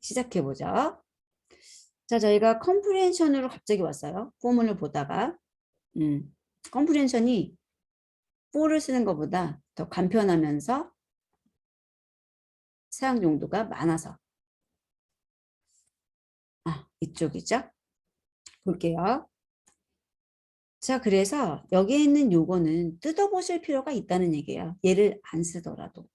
시작해보죠. 자, 저희가 컴프레hen션으로 갑자기 왔어요. 포문을 보다가 컴프레hen션이 for를 쓰는 것보다 더 간편하면서 사용 용도가 많아서 이쪽이죠. 볼게요. 자, 그래서 여기에 있는 요거는 뜯어보실 필요가 있다는 얘기예요. 얘를 안 쓰더라도.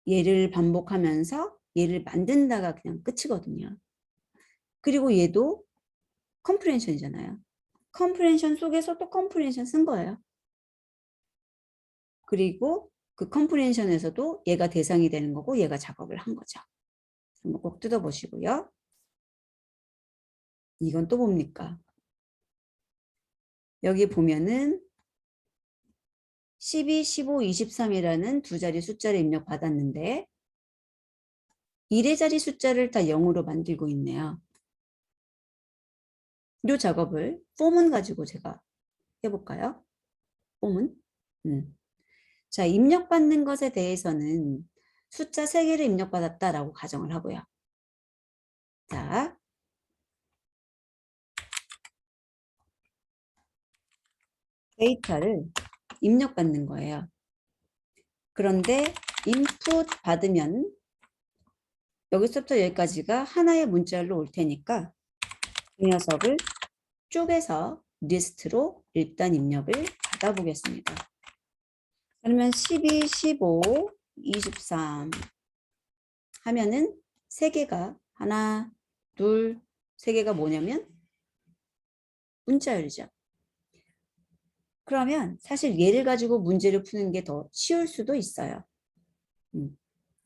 얘를 반복하면서 얘를 만든다가 그냥 끝이거든요. 그리고 얘도 컴프레hen션이잖아요. 컴프레hen션 속에서 또 컴프레hen션 쓴 거예요. 그리고 그 컴프레hen션에서도 얘가 대상이 되는 거고 얘가 작업을 한 거죠. 한번 꼭 뜯어보시고요. 이건 또 뭡니까? 여기 보면은 12, 15, 23이라는 두 자리 숫자를 입력받았는데 1의 자리 숫자를 다 0으로 만들고 있네요. 이 작업을 폼은 가지고 제가 해볼까요? 폼은? 자, 입력받는 것에 대해서는 숫자 3개를 입력받았다라고 가정을 하고요. 자, 데이터를 입력받는 거예요. 그런데 인풋 받으면 여기서부터 여기까지가 하나의 문자열로 올 테니까 이 녀석을 쪼개서 리스트로 일단 입력을 받아보겠습니다. 그러면 12, 15, 23 하면은 3개가 하나, 둘, 3개가 뭐냐면 문자열이죠. 그러면 사실 얘를 가지고 문제를 푸는 게 더 쉬울 수도 있어요.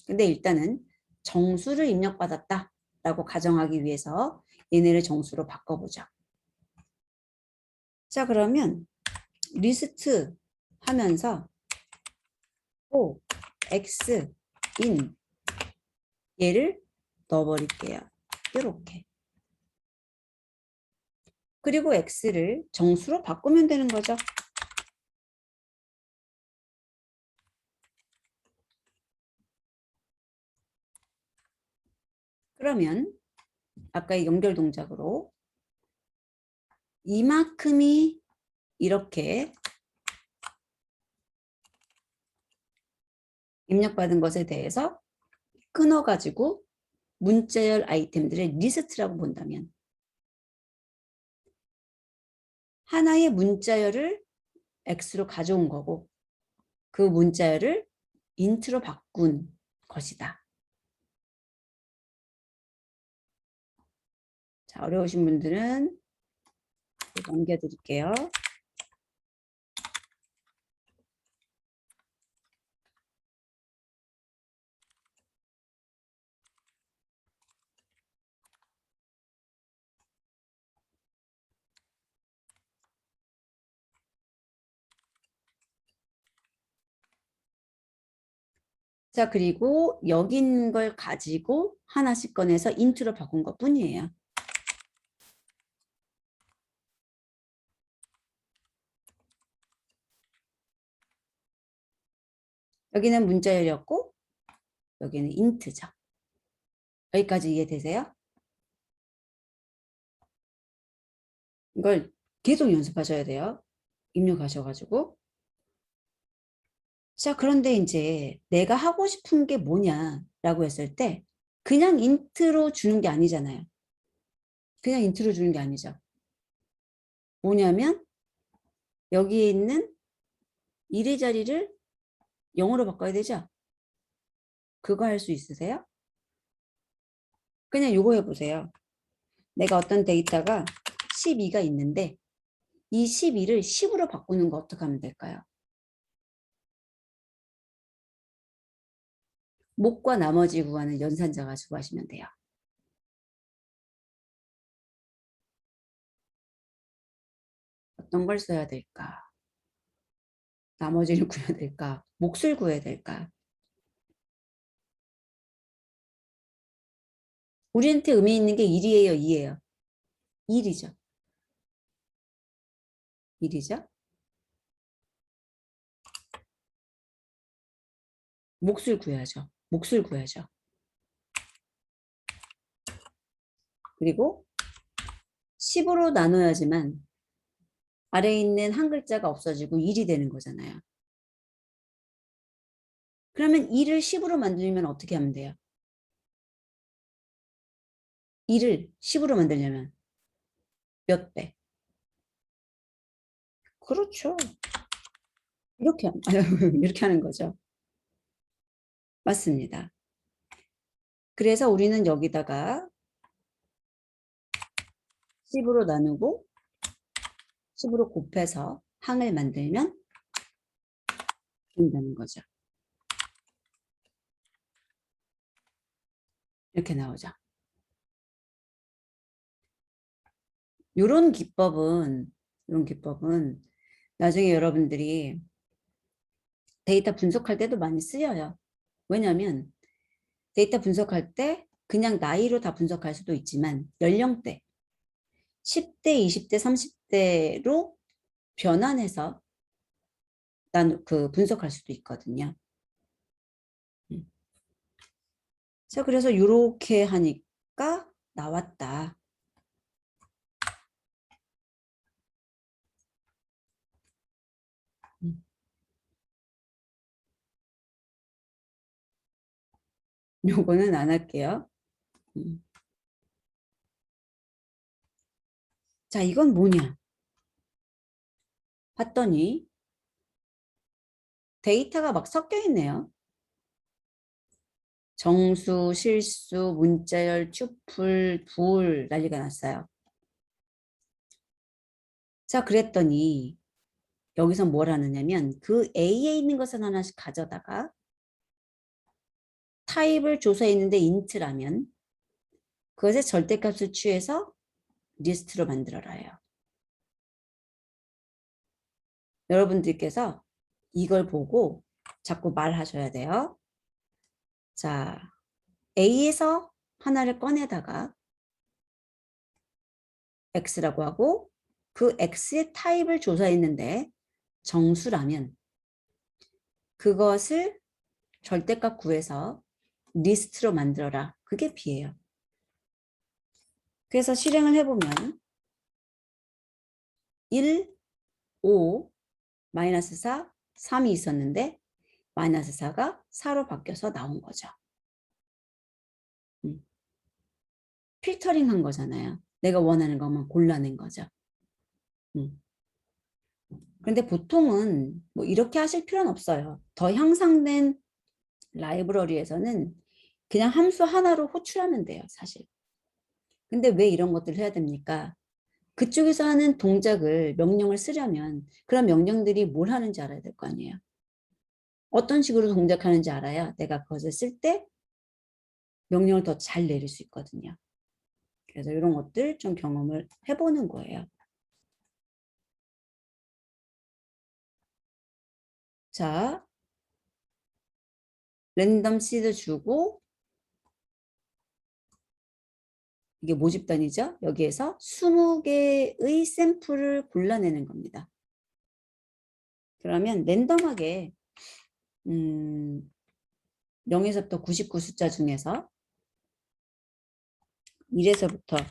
근데 일단은 정수를 입력받았다 라고 가정하기 위해서 얘네를 정수로 바꿔보죠. 자, 그러면 리스트 하면서 O, X, in 얘를 넣어버릴게요. 이렇게. 그리고 X를 정수로 바꾸면 되는 거죠. 그러면 아까의 연결 동작으로 이만큼이 이렇게 입력받은 것에 대해서 끊어가지고 문자열 아이템들의 리스트라고 본다면 하나의 문자열을 X로 가져온 거고 그 문자열을 인트로 바꾼 것이다. 자, 어려우신 분들은 넘겨드릴게요. 자, 그리고 여기 있는 걸 가지고 하나씩 꺼내서 인트로 바꾼 것 뿐이에요. 여기는 문자열이었고 여기는 인트죠. 여기까지 이해되세요? 이걸 계속 연습하셔야 돼요. 입력하셔가지고. 자, 그런데 이제 내가 하고 싶은 게 뭐냐라고 했을 때 그냥 인트로 주는 게 아니잖아요. 그냥 인트로 주는 게 아니죠. 뭐냐면 여기에 있는 1의 자리를 0으로 바꿔야 되죠. 그거 할 수 있으세요? 그냥 요거 해보세요. 내가 어떤 데이터가 12가 있는데 이 12를 10으로 바꾸는 거 어떻게 하면 될까요? 목과 나머지 구하는 연산자 가지고 하시면 돼요. 어떤 걸 써야 될까? 나머지를 구해야 될까? 몫을 구해야 될까? 우리한테 의미 있는 게 1이에요, 2예요? 1이죠. 1이죠. 몫을 구해야죠. 몫을 구해야죠. 그리고 10으로 나눠야지만 아래에 있는 한 글자가 없어지고 1이 되는 거잖아요. 그러면 2를 10으로 만들면 어떻게 하면 돼요? 2를 10으로 만들려면 몇 배? 그렇죠. 이렇게, 이렇게 하는 거죠. 맞습니다. 그래서 우리는 여기다가 10으로 나누고 10으로 곱해서 항을 만들면 된다는 거죠. 이렇게 나오죠. 이런 기법은 나중에 여러분들이 데이터 분석할 때도 많이 쓰여요. 왜냐하면 데이터 분석할 때 그냥 나이로 다 분석할 수도 있지만 연령대 10대, 20대, 30대로 변환해서 분석할 수도 있거든요. 자, 그래서 이렇게 하니까 나왔다. 요거는 안 할게요. 자, 이건 뭐냐? 봤더니 데이터가 막 섞여 있네요. 정수, 실수, 문자열, 튜플, 불 난리가 났어요. 자, 그랬더니 여기서 뭘 하느냐면 그 A에 있는 것을 하나씩 가져다가 타입을 조사했는데 인트라면 그것의 절대값을 취해서 리스트로 만들어라요. 여러분들께서 이걸 보고 자꾸 말하셔야 돼요. 자, A에서 하나를 꺼내다가 X라고 하고 그 X의 타입을 조사했는데 정수라면 그것을 절대값 구해서 리스트로 만들어라. 그게 B예요. 그래서 실행을 해보면 1, 5, 마이너스 4, 3이 있었는데 마이너스 4가 4로 바뀌어서 나온 거죠. 필터링 한 거잖아요. 내가 원하는 것만 골라낸 거죠. 그런데 보통은 뭐 이렇게 하실 필요는 없어요. 더 향상된 라이브러리에서는 그냥 함수 하나로 호출하면 돼요, 사실. 근데 왜 이런 것들을 해야 됩니까? 그쪽에서 하는 동작을, 명령을 쓰려면 그런 명령들이 뭘 하는지 알아야 될 거 아니에요. 어떤 식으로 동작하는지 알아야 내가 그것을 쓸 때 명령을 더 잘 내릴 수 있거든요. 그래서 이런 것들 좀 경험을 해보는 거예요. 자, 랜덤 시드 주고 이게 모집단이죠. 여기에서 20개의 샘플을 골라내는 겁니다. 그러면 랜덤하게 0에서부터 99 숫자 중에서 1에서부터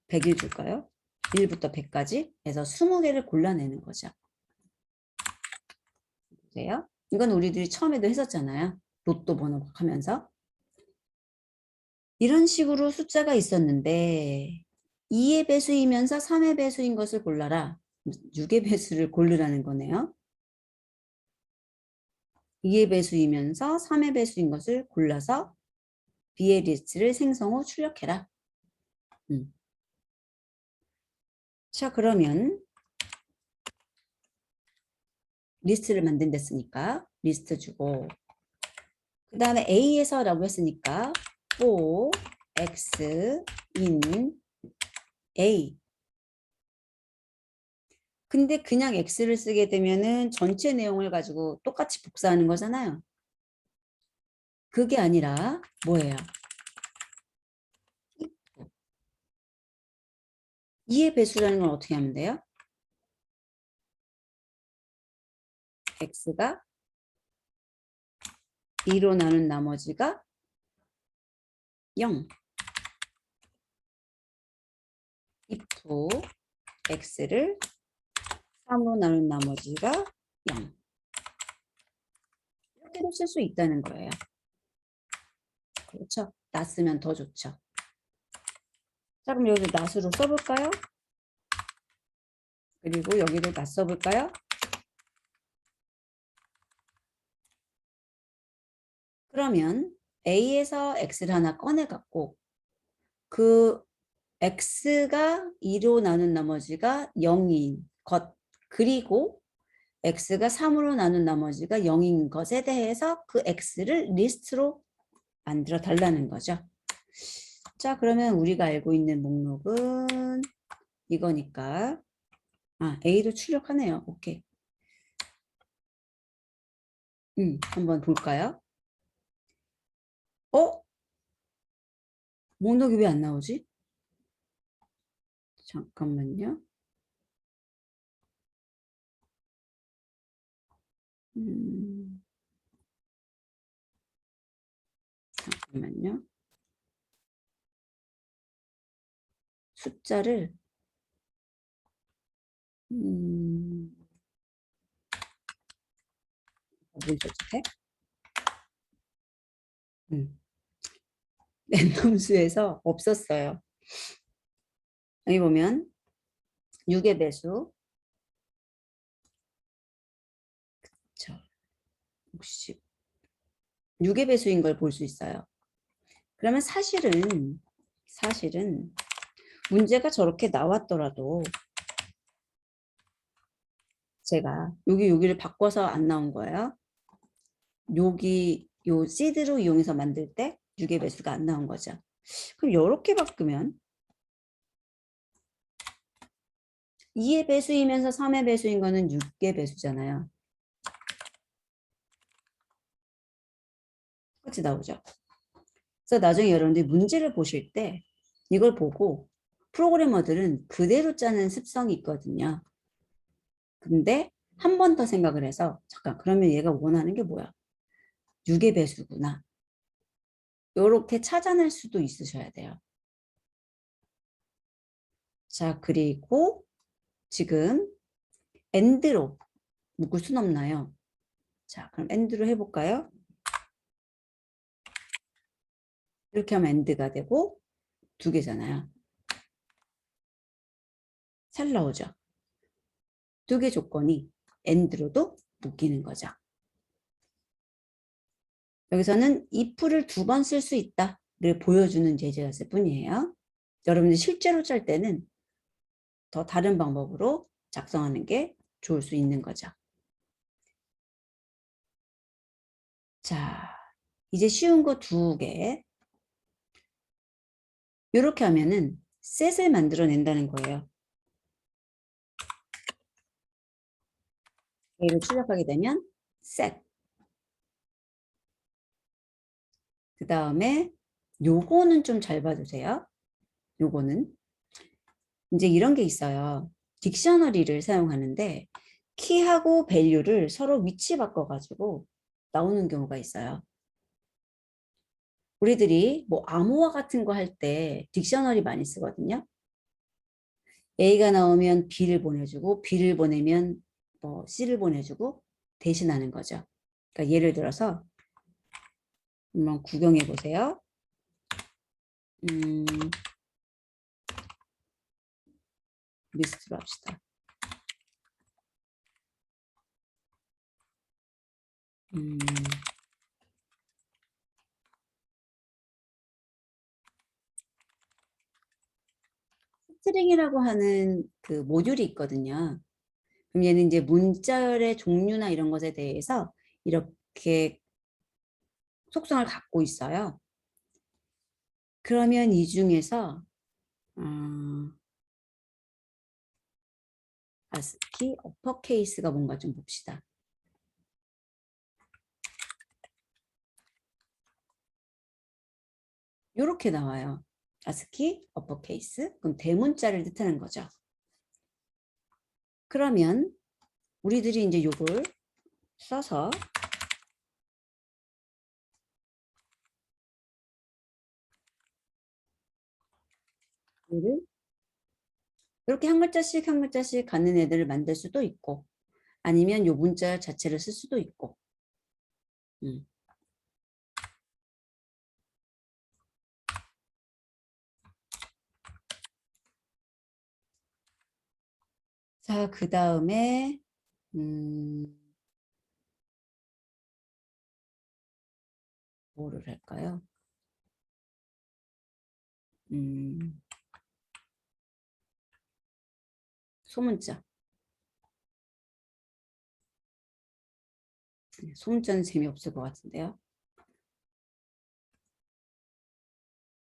100일 줄까요? 1부터 100까지 해서 20개를 골라내는 거죠. 보세요. 이건 우리들이 처음에도 했었잖아요. 로또 번호 하면서. 이런 식으로 숫자가 있었는데 2의 배수이면서 3의 배수인 것을 골라라. 6의 배수를 고르라는 거네요. 2의 배수이면서 3의 배수인 것을 골라서 B의 리스트를 생성 후 출력해라. 자, 그러면 리스트를 만든댔으니까 리스트 주고 그 다음에 A에서 라고 했으니까 for X in A. 근데 그냥 X를 쓰게 되면은 전체 내용을 가지고 똑같이 복사하는 거잖아요. 그게 아니라 뭐예요? 2의 배수라는 건 어떻게 하면 돼요? X가 2로 나눈 나머지가 0. if x를 3으로 나눈 나머지가 0. 이렇게도 쓸 수 있다는 거예요. 그렇죠? 낫으면 더 좋죠. 자, 그럼 여기도 낫으로 써볼까요? 그리고 여기도 낫 써볼까요? 그러면 A에서 X를 하나 꺼내갖고 그 X가 2로 나눈 나머지가 0인 것, 그리고 X가 3으로 나눈 나머지가 0인 것에 대해서 그 X를 리스트로 만들어 달라는 거죠. 자, 그러면 우리가 알고 있는 목록은 이거니까 A도 출력하네요. 오케이. 한번 볼까요? 목록이 왜 안 나오지? 잠깐만요. 잠깐만요. 숫자를 문서주택 랜덤수에서 없었어요. 여기 보면 6의 배수 60 6의 배수인 걸 볼 수 있어요. 그러면 사실은 문제가 저렇게 나왔더라도 제가 여기를 바꿔서 안 나온 거예요. 여기 요 시드로 이용해서 만들 때 6의 배수가 안 나온 거죠. 그럼 이렇게 바꾸면 2의 배수이면서 3의 배수인 거는 6의 배수잖아요. 똑같이 나오죠. 그래서 나중에 여러분들이 문제를 보실 때 이걸 보고 프로그래머들은 그대로 짜는 습성이 있거든요. 근데 한 번 더 생각을 해서 잠깐 그러면 얘가 원하는 게 뭐야? 6의 배수구나. 이렇게 찾아낼 수도 있으셔야 돼요. 자, 그리고 지금 AND로 묶을 순 없나요? 자, 그럼 AND로 해볼까요? 이렇게 하면 AND가 되고 2개잖아요. 잘 나오죠? 2개 조건이 AND로도 묶이는 거죠. 여기서는 if를 2번 쓸 수 있다를 보여주는 예제였을 뿐이에요. 여러분들 실제로 짤 때는 더 다른 방법으로 작성하는 게 좋을 수 있는 거죠. 자, 이제 쉬운 거 2개. 이렇게 하면은 셋을 만들어낸다는 거예요. A를 출력하게 되면 set. 그 다음에 요거는 좀 잘 봐주세요. 요거는 이제 이런 게 있어요. 딕셔너리를 사용하는데 키하고 밸류를 서로 위치 바꿔가지고 나오는 경우가 있어요. 우리들이 뭐 암호화 같은 거 할 때 딕셔너리 많이 쓰거든요. A가 나오면 B를 보내주고 B를 보내면 뭐 C를 보내주고 대신하는 거죠. 그러니까 예를 들어서 한번 구경해 보세요. 리스트로 합시다. 스트링이라고 하는 그 모듈이 있거든요. 그럼 얘는 이제 문자열의 종류나 이런 것에 대해서 이렇게 속성을 갖고 있어요. 그러면 이 중에서 아스키 어퍼케이스가 뭔가 좀 봅시다. 이렇게 나와요. 아스키 어퍼케이스. 그럼 대문자를 뜻하는 거죠. 그러면 우리들이 이제 요걸 써서 얘를 이렇게 한 글자씩 한 글자씩 가는 애들을 만들 수도 있고 아니면 요 문자 자체를 쓸 수도 있고. 자, 그 다음에 뭐를 할까요? 소문자. 소문자는 재미없을 것 같은데요.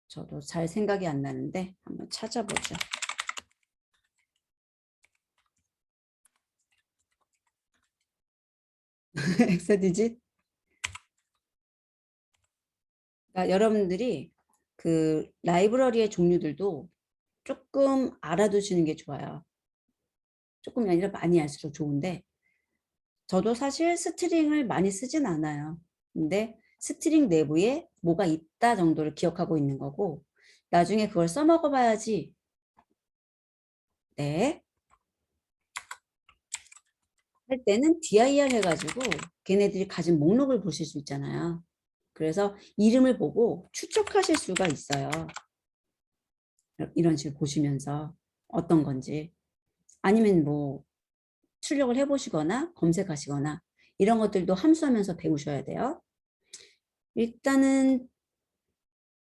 저도 잘 생각이 안 나는데 한번 찾아보죠. 엑소디짓? 그러니까 여러분들이 그 라이브러리의 종류들도 조금 알아두시는 게 좋아요. 조금이 아니라 많이 알수록 좋은데 저도 사실 스트링을 많이 쓰진 않아요. 근데 스트링 내부에 뭐가 있다 정도를 기억하고 있는 거고 나중에 그걸 써먹어 봐야지. 네. 할 때는 dir 해가지고 걔네들이 가진 목록을 보실 수 있잖아요. 그래서 이름을 보고 추적하실 수가 있어요. 이런 식으로 보시면서 어떤 건지 아니면 뭐 출력을 해보시거나 검색하시거나 이런 것들도 함수하면서 배우셔야 돼요. 일단은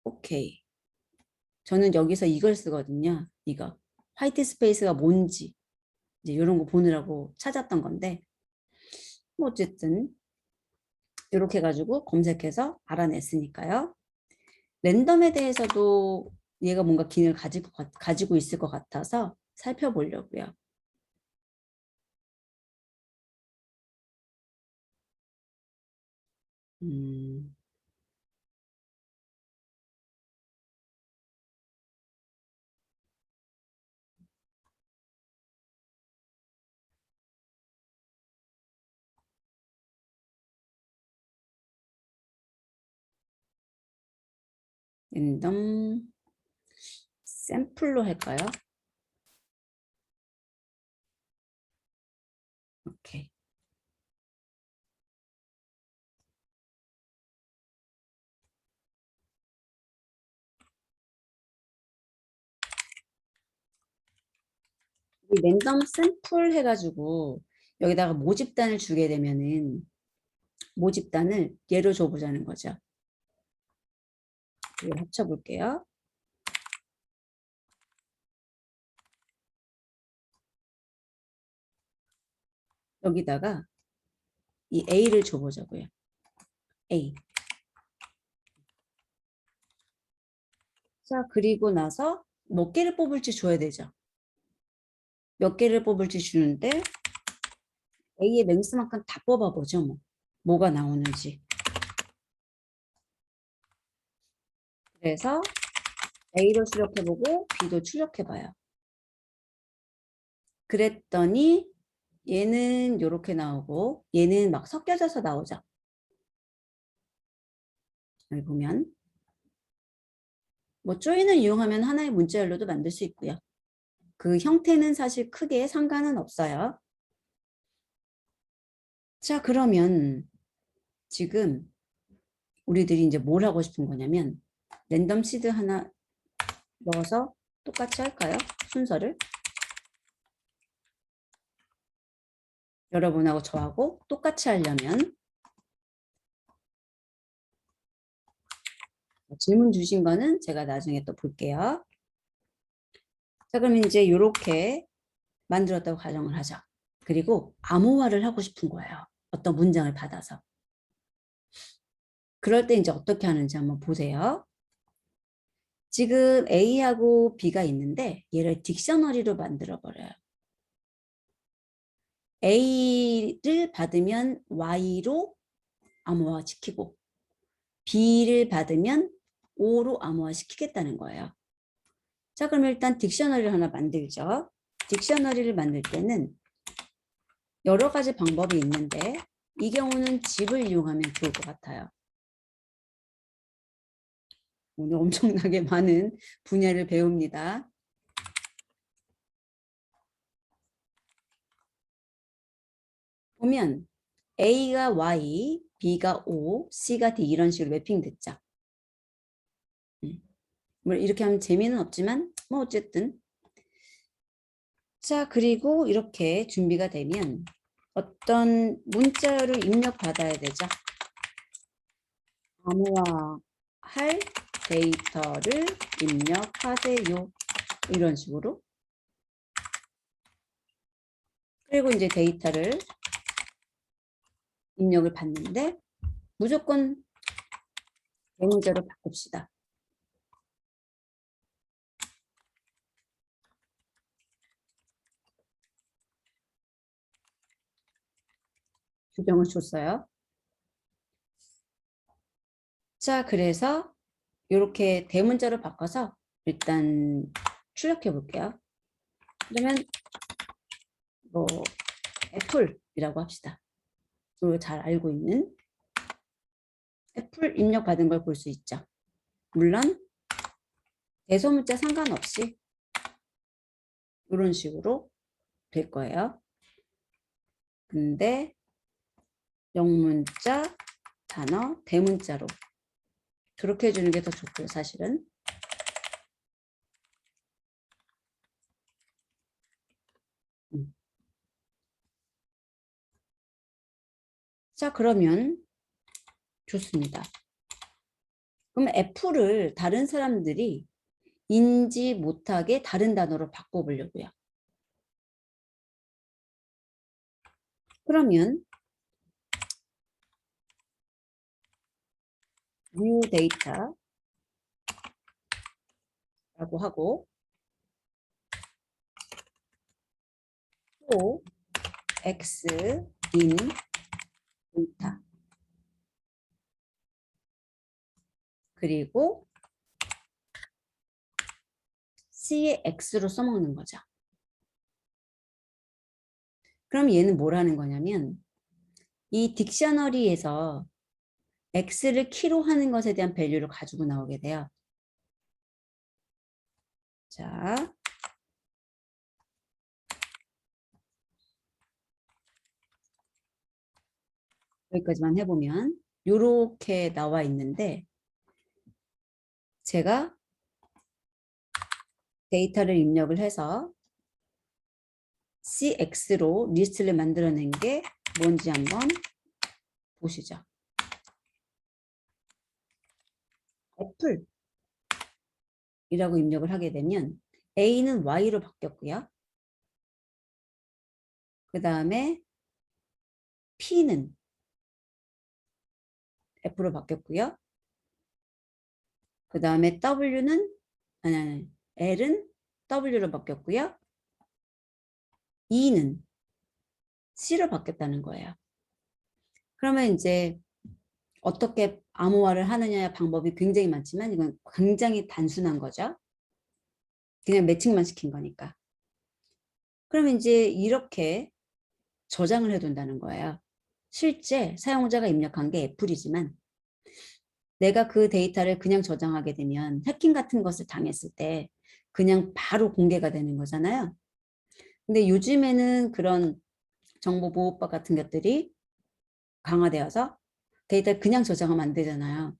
오케이. 저는 여기서 이걸 쓰거든요. 이거 화이트 스페이스가 뭔지 이제 이런 거 보느라고 찾았던 건데 뭐 어쨌든 이렇게 해가지고 검색해서 알아냈으니까요. 랜덤에 대해서도 얘가 뭔가 기능을 가지고 있을 것 같아서 살펴보려고요. 음, 랜덤 샘플로 할까요? 오케이. 이 랜덤 샘플 해가지고 여기다가 모집단을 주게 되면은 모집단을 예로 줘보자는 거죠. 이걸 합쳐볼게요. 여기다가 이 A를 줘보자고요. A. 자, 그리고 나서 몇 개를 뽑을지 줘야 되죠. 몇 개를 뽑을지 주는데 A의 맹수만큼 다 뽑아보죠. 뭐가 나오는지. 그래서 A로 출력해보고 B도 출력해봐요. 그랬더니 얘는 이렇게 나오고 얘는 막 섞여져서 나오죠. 여기 보면 뭐 조인을 이용하면 하나의 문자열로도 만들 수 있고요. 그 형태는 사실 크게 상관은 없어요. 자, 그러면 지금 우리들이 이제 뭘 하고 싶은 거냐면 랜덤 시드 하나 넣어서 똑같이 할까요? 순서를. 여러분하고 저하고 똑같이 하려면 질문 주신 거는 제가 나중에 또 볼게요. 자, 그럼 이제 이렇게 만들었다고 가정을 하죠. 그리고 암호화를 하고 싶은 거예요. 어떤 문장을 받아서. 그럴 때 이제 어떻게 하는지 한번 보세요. 지금 A하고 B가 있는데 얘를 딕셔너리로 만들어 버려요. A를 받으면 Y로 암호화 시키고 B를 받으면 O로 암호화 시키겠다는 거예요. 자, 그럼 일단 딕셔너리를 하나 만들죠. 딕셔너리를 만들 때는 여러 가지 방법이 있는데 이 경우는 집을 이용하면 좋을 것 같아요. 오늘 엄청나게 많은 분야를 배웁니다. 보면 A가 Y, B가 O, C가 D 이런 식으로 매핑됐죠. 뭐 이렇게 하면 재미는 없지만 뭐 어쨌든 자 그리고 이렇게 준비가 되면 어떤 문자를 입력받아야 되죠. 암호화할 데이터를 입력하세요. 이런 식으로. 그리고 이제 데이터를 입력을 받는데 무조건 대문자로 바꿉시다. 규정을 줬어요. 자, 그래서 이렇게 대문자로 바꿔서 일단 출력해 볼게요. 그러면 뭐 애플이라고 합시다. 그리고 잘 알고 있는 애플 입력받은 걸 볼 수 있죠. 물론 대소문자 상관없이 이런 식으로 될 거예요. 근데 영문자, 단어, 대문자로 그렇게 해주는 게 더 좋고요, 사실은. 자, 그러면 좋습니다. 그럼 F를 다른 사람들이 인지 못하게 다른 단어로 바꿔보려고요. 그러면 new data라고 하고 또 x in data 그리고 c의 x로 써먹는 거죠. 그럼 얘는 뭘 하는 거냐면 이 딕셔너리에서 x를 키로 하는 것에 대한 밸류를 가지고 나오게 돼요. 자, 여기까지만 해보면 이렇게 나와 있는데 제가 데이터를 입력을 해서 cx로 리스트를 만들어낸 게 뭔지 한번 보시죠. 애플이라고 입력을 하게 되면 A는 Y로 바뀌었고요. 그 다음에 P는 F로 바뀌었고요. 그 다음에 W는 아니, L은 W로 바뀌었고요. E는 C로 바뀌었다는 거예요. 그러면 이제 어떻게 암호화를 하느냐의 방법이 굉장히 많지만 이건 굉장히 단순한 거죠. 그냥 매칭만 시킨 거니까. 그러면 이제 이렇게 저장을 해둔다는 거예요. 실제 사용자가 입력한 게 애플이지만 내가 그 데이터를 그냥 저장하게 되면 해킹 같은 것을 당했을 때 그냥 바로 공개가 되는 거잖아요. 근데 요즘에는 그런 정보보호법 같은 것들이 강화되어서 데이터를 그냥 저장하면 안 되잖아요.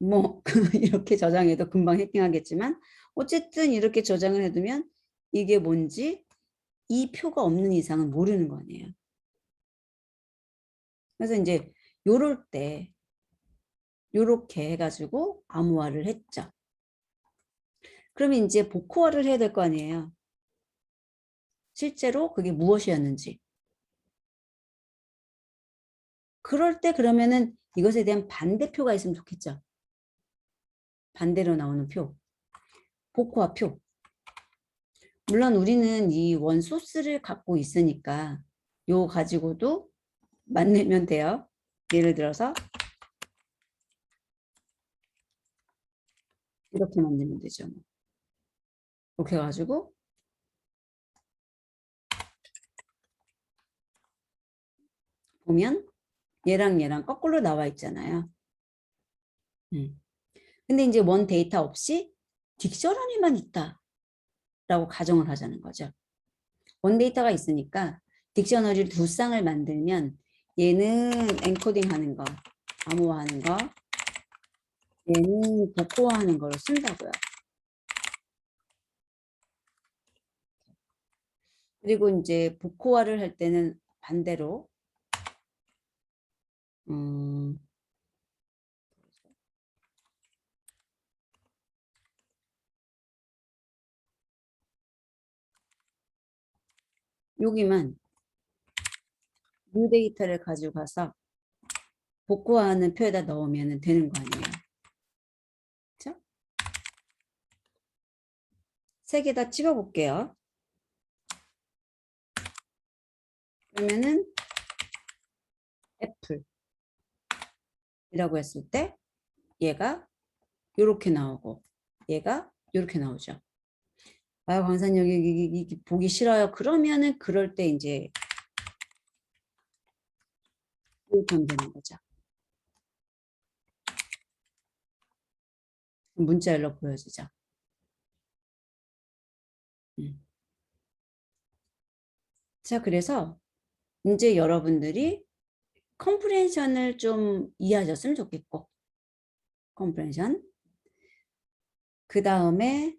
뭐 이렇게 저장해도 금방 해킹하겠지만 어쨌든 이렇게 저장을 해두면 이게 뭔지 이 표가 없는 이상은 모르는 거 아니에요. 그래서 이제 요럴 때 요렇게 해가지고 암호화를 했죠. 그러면 이제 복호화를 해야 될 거 아니에요. 실제로 그게 무엇이었는지. 그럴 때 그러면은 이것에 대한 반대표가 있으면 좋겠죠. 반대로 나오는 표. 복호화표. 물론 우리는 이 원소스를 갖고 있으니까 요 가지고도 만들면 돼요. 예를 들어서 이렇게 만들면 되죠. 이렇게 해가지고 보면 얘랑 얘랑 거꾸로 나와 있잖아요. 근데 이제 원 데이터 없이 딕셔너리만 있다라고 가정을 하자는 거죠. 원 데이터가 있으니까 딕셔너리를 두 쌍을 만들면 얘는 엔코딩 하는 거, 암호화하는 거, 얘는 복호화하는 거로 쓴다고요. 그리고 이제 복호화를 할 때는 반대로 여기만 뉴 데이터를 가지고 가서 복구하는 표에다 넣으면 되는 거 아니에요. 그렇죠? 세 개 다 찍어 볼게요. 그러면은 애플이라고 했을 때 얘가 이렇게 나오고 얘가 이렇게 나오죠. 아, 광사님 여기 보기 싫어요. 그러면은 그럴 때 이제 이렇게 하면 되는 거죠. 문자열로 보여지죠. 자, 그래서 이제 여러분들이 컴프레hension을 좀 이해하셨으면 좋겠고, 컴프레hension. 그 다음에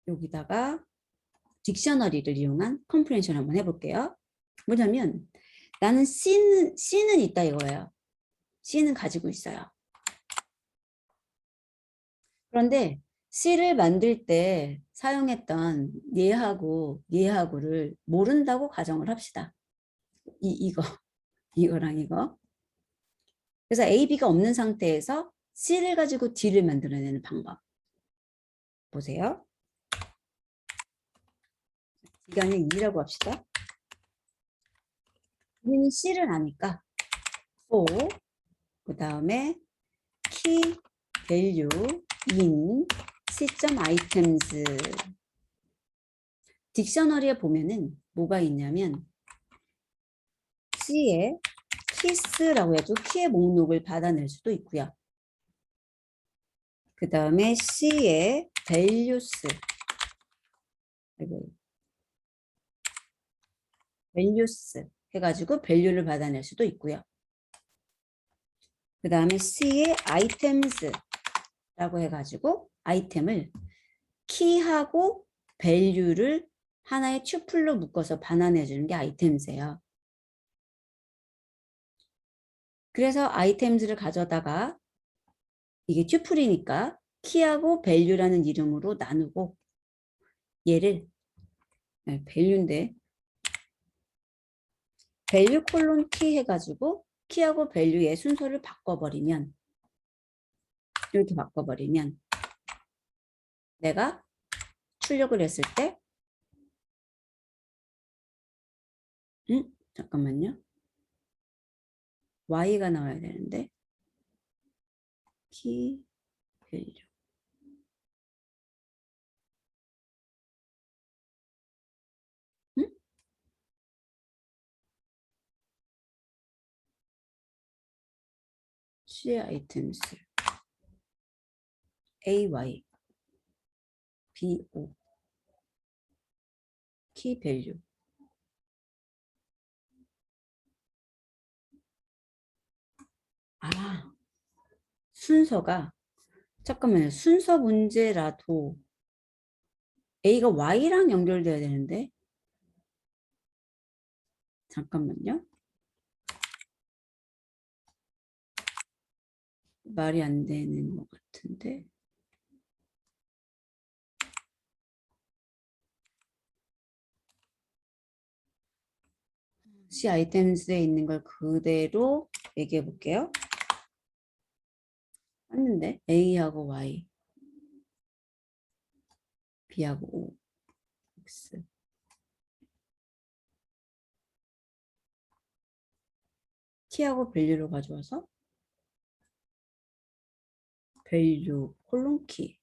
여기다가 딕셔너리를 이용한 컴프레hension 한번 해볼게요. 뭐냐면 나는 C는 있다 이거예요. C는 가지고 있어요. 그런데 C를 만들 때 사용했던 얘하고를 모른다고 가정을 합시다. 이거랑 이거. 그래서 A, B가 없는 상태에서 C를 가지고 D를 만들어내는 방법. 보세요. D가 아니라 E라고 합시다. 우리는 C를 아니까 for 그 다음에 key value in C.items 딕셔너리에 보면은 뭐가 있냐면 C에 키스라고 해가지고 키의 목록을 받아낼 수도 있고요. 그 다음에 C에 values 해가지고 value를 받아낼 수도 있고요. 그 다음에 C에 items라고 해가지고 아이템을 키하고 value를 하나의 튜플로 묶어서 반환해 주는 게 아이템스예요. 그래서 아이템즈를 가져다가 이게 튜플이니까 키하고 value라는 이름으로 나누고 얘를 value인데 value 콜론 키 해가지고 키하고 value의 순서를 바꿔버리면 이렇게 바꿔버리면 내가 출력을 했을 때 잠깐만요. Y가 나와야 되는데 키 value C items AY BO 키 value 아 순서가 잠깐만요. 순서 문제라도 A가 Y랑 연결돼야 되는데 잠깐만요. 말이 안 되는 것 같은데 C 아이템스에 있는 걸 그대로 얘기해 볼게요. 맞는데 A하고 Y B하고 O X 키하고 밸류로 가져와서 밸류 콜론 키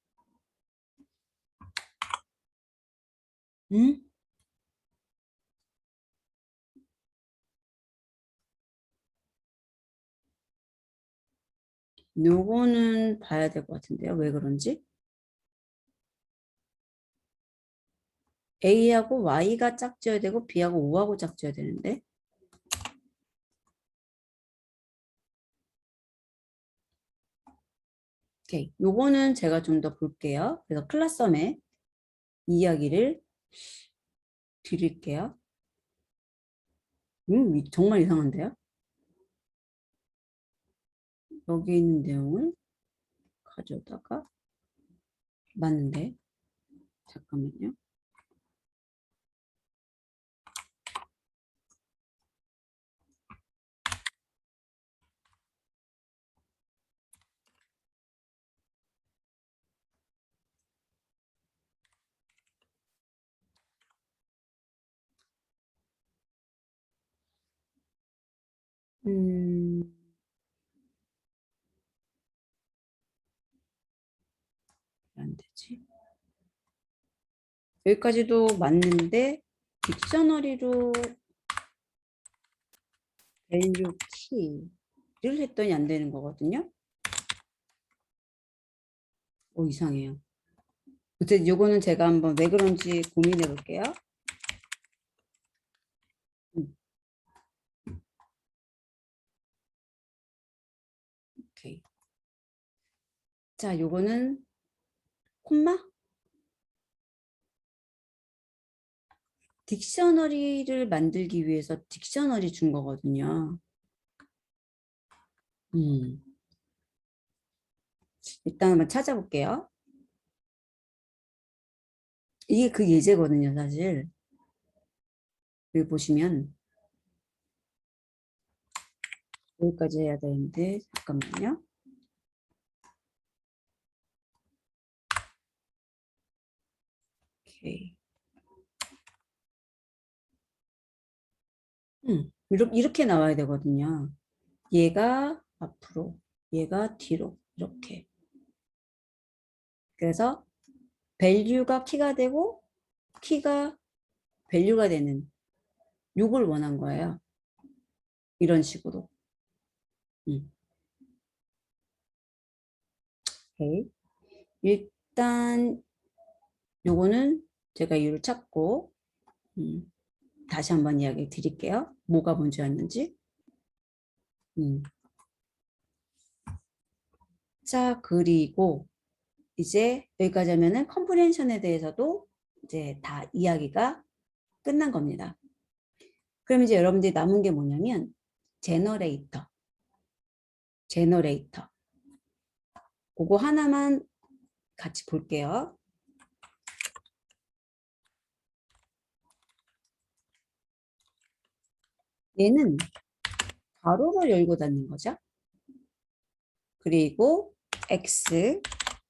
응? 요거는 봐야 될 것 같은데요. 왜 그런지 A하고 Y가 짝지어야 되고 B하고 O하고 짝지어야 되는데. 오케이. 요거는 제가 좀 더 볼게요. 그래서 클라썸의 이야기를 드릴게요. 정말 이상한데요? 여기 있는 내용을 가져다가 맞는데 잠깐만요. 음, 왜 안 되지? 여기까지도 맞는데 딕셔너리로 밸류 키를 했더니 안 되는 거거든요. 오, 이상해요. 어쨌든 요거는 제가 한번 왜 그런지 고민해 볼게요. 음, 오케이. 자, 요거는 콤마? 딕셔너리를 만들기 위해서 딕셔너리 준 거거든요. 음, 일단 한번 찾아볼게요. 이게 그 예제거든요, 사실. 여기 보시면 여기까지 해야 되는데 잠깐만요. 오케이. 이렇게 나와야 되거든요. 얘가 앞으로, 얘가 뒤로 이렇게. 그래서 밸류가 키가 되고 키가 밸류가 되는 요걸 원한 거예요. 이런 식으로. 음. 오케이. 일단 요거는 제가 이유를 찾고 다시 한번 이야기 드릴게요. 뭐가 문제였는지. 음. 자, 그리고 이제 여기까지 하면은 컴프레hen션에 대해서도 이제 다 이야기가 끝난 겁니다. 그럼 이제 여러분들이 남은 게 뭐냐면 제너레이터. 제너레이터. 그거 하나만 같이 볼게요. 얘는 가로로 열고 닫는 거죠. 그리고 x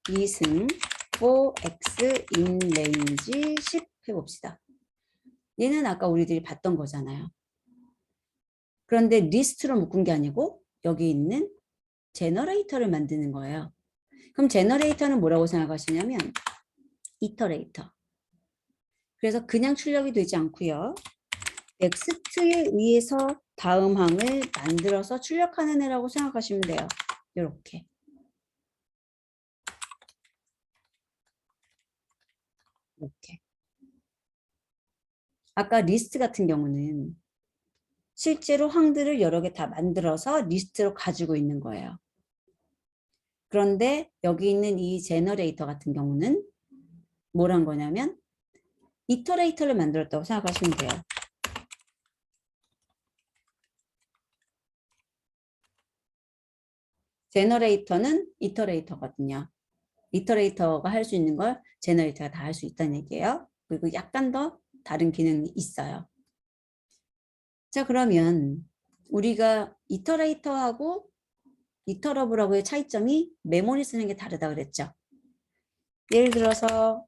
2승 for x in range 10 해봅시다. 얘는 아까 우리들이 봤던 거잖아요. 그런데 리스트로 묶은 게 아니고 여기 있는 제너레이터를 만드는 거예요. 그럼 제너레이터는 뭐라고 생각하시냐면 이터레이터. 그래서 그냥 출력이 되지 않고요. 넥스트에 의해서 다음 항을 만들어서 출력하는 애라고 생각하시면 돼요. 이렇게. 이렇게. 아까 리스트 같은 경우는 실제로 항들을 여러 개 다 만들어서 리스트로 가지고 있는 거예요. 그런데 여기 있는 이 제너레이터 같은 경우는 뭐란 거냐면 이터레이터를 만들었다고 생각하시면 돼요. 제너레이터는 이터레이터거든요. 이터레이터가 할 수 있는 걸 제너레이터가 다 할 수 있다는 얘기예요. 그리고 약간 더 다른 기능이 있어요. 자, 그러면 우리가 이터레이터하고 이터러블하고의 차이점이 메모리 쓰는 게 다르다 그랬죠. 예를 들어서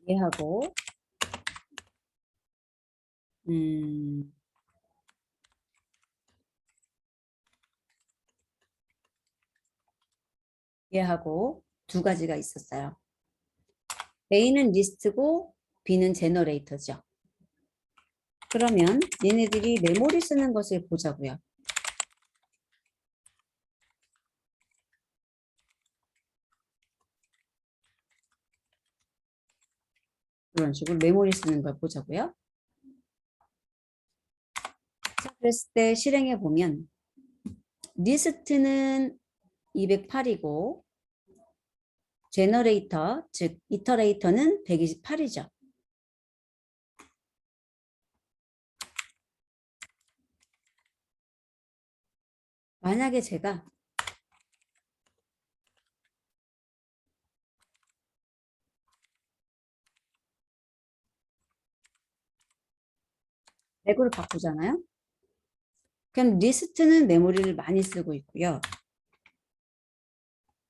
얘하고 음, 얘하고 두 가지가 있었어요. A는 리스트고 B는 제너레이터죠. 그러면 얘네들이 메모리 쓰는 것을 보자고요. 이런 식으로 메모리 쓰는 걸 보자고요. 자, 그랬을 때 실행해 보면 리스트는 208이고 제너레이터, 즉 이터레이터는 128이죠. 만약에 제가 백으로 바꾸잖아요. 그럼 리스트는 메모리를 많이 쓰고 있고요.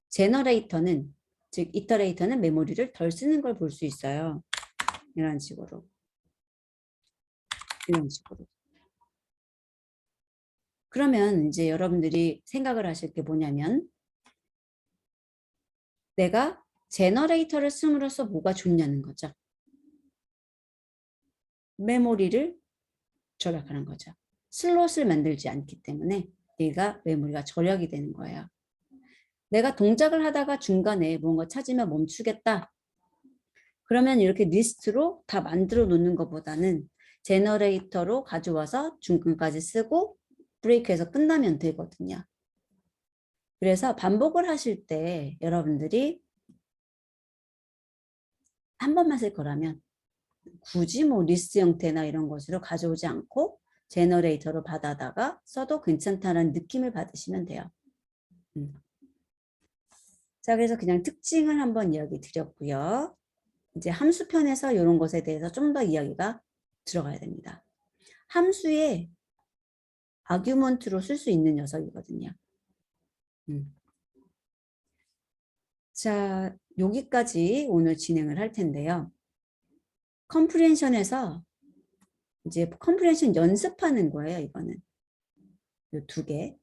제너레이터는, 즉 이터레이터는 메모리를 덜 쓰는 걸 볼 수 있어요. 이런 식으로. 이런 식으로. 그러면 이제 여러분들이 생각을 하실 게 뭐냐면 내가 제너레이터를 씀으로써 뭐가 좋냐는 거죠. 메모리를 절약하는 거죠. 슬롯을 만들지 않기 때문에 얘가 메모리가 절약이 되는 거예요. 내가 동작을 하다가 중간에 뭔가 찾으면 멈추겠다. 그러면 이렇게 리스트로 다 만들어 놓는 것보다는 제너레이터로 가져와서 중간까지 쓰고 브레이크해서 끝나면 되거든요. 그래서 반복을 하실 때 여러분들이 한 번만 쓸 거라면 굳이 뭐 리스트 형태나 이런 것으로 가져오지 않고 제너레이터로 받아다가 써도 괜찮다는 느낌을 받으시면 돼요. 자, 그래서 그냥 특징을 한번 이야기 드렸고요. 이제 함수편에서 이런 것에 대해서 좀 더 이야기가 들어가야 됩니다. 함수에 아규먼트로 쓸 수 있는 녀석이거든요. 자, 여기까지 오늘 진행을 할 텐데요. 컴프리hension에서 이제 컴프리hension 연습하는 거예요, 이거는. 이 두 개.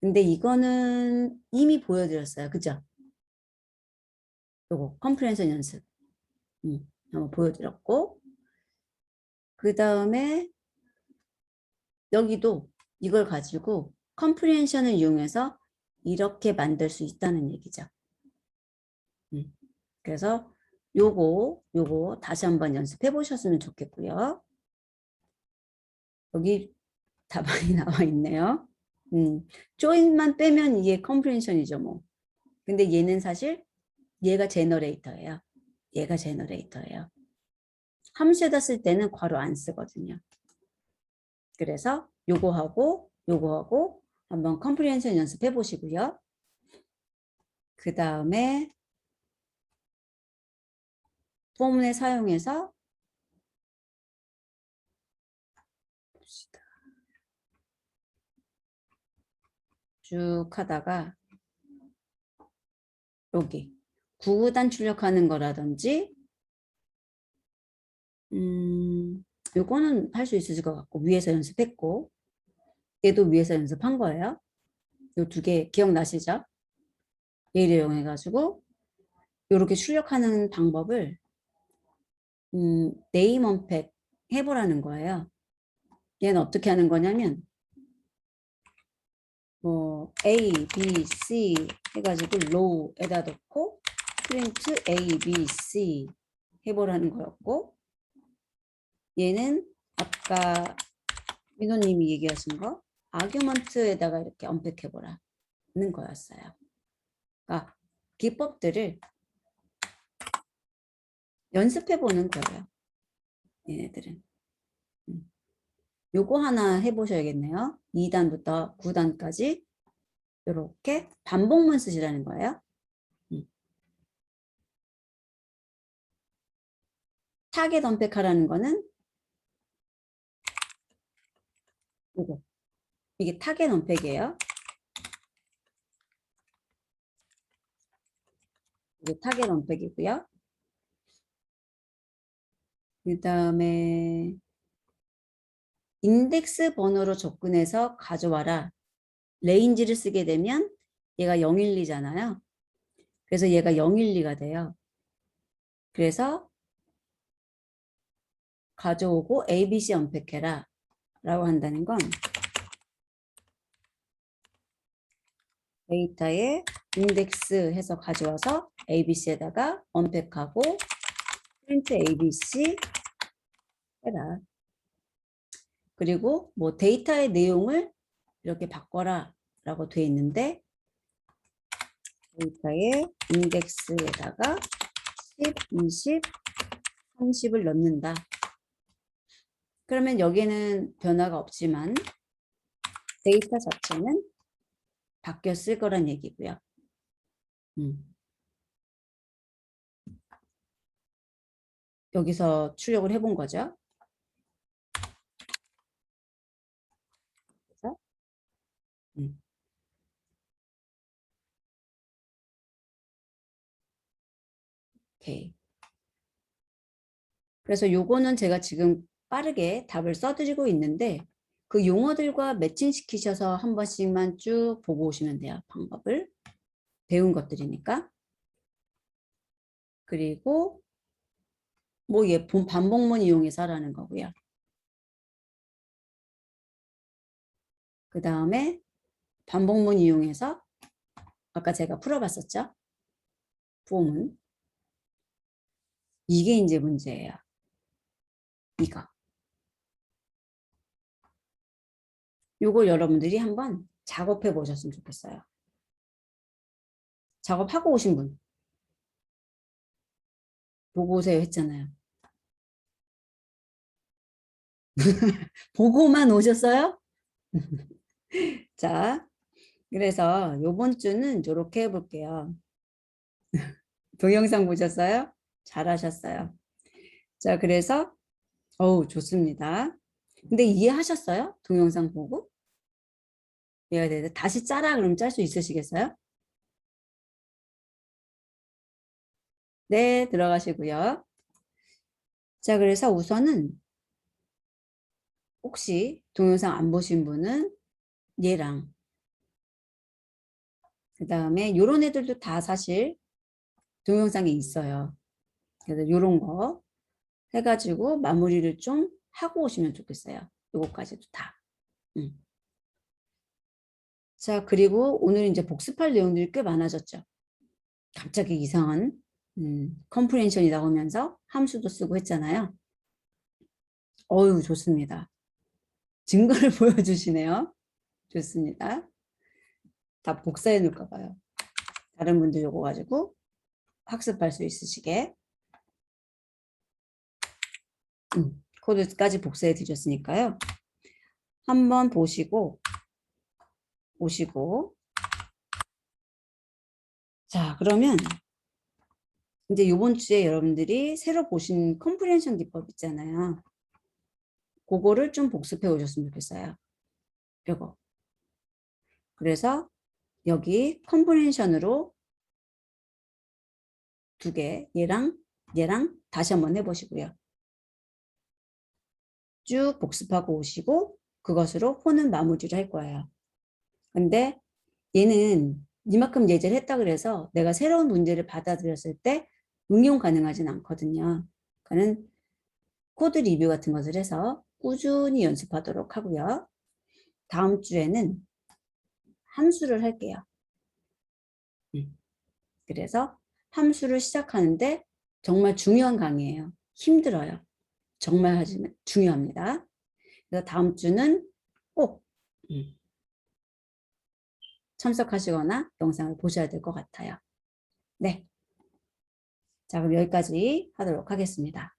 근데 이거는 이미 보여드렸어요. 그죠? 요거 컴프리hension 연습. 한번 보여드렸고 그 다음에 여기도 이걸 가지고 컴프리hension을 이용해서 이렇게 만들 수 있다는 얘기죠. 그래서 요거 다시 한번 연습해 보셨으면 좋겠고요. 여기 답안이 나와 있네요. 조인만 빼면 이게 컴프리hension이죠, 뭐. 근데 얘는 사실 얘가 제너레이터예요. 얘가 제너레이터예요. 함수에다 쓸 때는 괄호 안 쓰거든요. 그래서 요거하고 한번 컴프리hension 연습해 보시고요. 그 다음에 포문에 사용해서 봅시다. 쭉 하다가 여기 구구단 출력하는 거라든지 요거는 할 수 있을 것 같고 위에서 연습했고 얘도 위에서 연습한 거예요. 요 두 개 기억나시죠? 얘를 이용해가지고 요렇게 출력하는 방법을 네임 언팩 해보라는 거예요. 얘는 어떻게 하는 거냐면 뭐 A, B, C 해가지고 low에다 넣고 프린트 A, B, C 해보라는 거였고 얘는 아까 민호님이 얘기하신 거 아규먼트에다가 이렇게 언팩해보라는 거였어요. 그러니까 기법들을 연습해보는 거예요. 얘네들은. 요거 하나 해보셔야겠네요. 2단부터 9단까지 이렇게 반복문 쓰시라는 거예요. 타겟 언팩하라는 거는 요거. 이게 타겟 언팩이에요. 이게 타겟 언팩이고요. 그 다음에 인덱스 번호로 접근해서 가져와라. 레인지를 쓰게 되면 얘가 012잖아요. 그래서 얘가 012가 돼요. 그래서 가져오고 ABC 언팩해라 라고 한다는 건 데이터에 인덱스 해서 가져와서 ABC에다가 언팩하고 프린트 ABC 해라. 그리고 뭐 데이터의 내용을 이렇게 바꿔라 라고 되어 있는데 데이터의 인덱스에다가 10, 20, 30을 넣는다. 그러면 여기는 변화가 없지만 데이터 자체는 바뀌었을 거란 얘기고요. 여기서 출력을 해본 거죠. 그래서 오케이. 그래서 요거는 제가 지금 빠르게 답을 써드리고 있는데 그 용어들과 매칭시키셔서 한 번씩만 쭉 보고 오시면 돼요. 방법을. 배운 것들이니까. 그리고 뭐 반복문 이용해서 하라는 거고요. 그 다음에 반복문 이용해서 아까 제가 풀어봤었죠. 부호문. 이게 이제 문제예요. 이거. 요걸 여러분들이 한번 작업해 보셨으면 좋겠어요. 작업하고 오신 분. 보고 오세요 했잖아요. 보고만 오셨어요? 자, 그래서 요번 주는 이렇게 해볼게요. 동영상 보셨어요? 잘하셨어요. 자, 그래서 좋습니다. 근데 이해하셨어요? 동영상 보고? 네, 다시 짜라 그러면 짤 수 있으시겠어요? 네, 들어가시고요. 자, 그래서 우선은 혹시 동영상 안 보신 분은 얘랑 그 다음에 요런 애들도 다 사실 동영상에 있어요. 그래서 요런 거 해가지고 마무리를 좀 하고 오시면 좋겠어요. 요거까지도 다. 자, 그리고 오늘 이제 복습할 내용들이 꽤 많아졌죠. 갑자기 이상한 컴프레hension이 나오면서 함수도 쓰고 했잖아요. 좋습니다. 증거를 보여주시네요. 좋습니다. 다 복사해 놓을까 봐요. 다른 분들 요거 가지고 학습할 수 있으시게. 코드까지 복사해 드렸으니까요. 한번 보시고 자, 그러면 이제 이번 주에 여러분들이 새로 보신 컴프레hension 기법 있잖아요. 그거를 좀 복습해 오셨으면 좋겠어요. 요거. 그래서 여기 컴프레hension으로 2개, 얘랑 다시 한번 해보시고요. 쭉 복습하고 오시고 그것으로 호는 마무리를 할 거예요. 근데 얘는 이만큼 예제를 했다 그래서 내가 새로운 문제를 받아들였을 때 응용 가능하진 않거든요. 그러니까는 코드 리뷰 같은 것을 해서 꾸준히 연습하도록 하고요. 다음 주에는 함수를 할게요. 그래서 함수를 시작하는데 정말 중요한 강의예요. 힘들어요. 정말 하지만 중요합니다. 그래서 다음 주는 꼭 참석하시거나 영상을 보셔야 될 것 같아요. 네. 자, 그럼 여기까지 하도록 하겠습니다.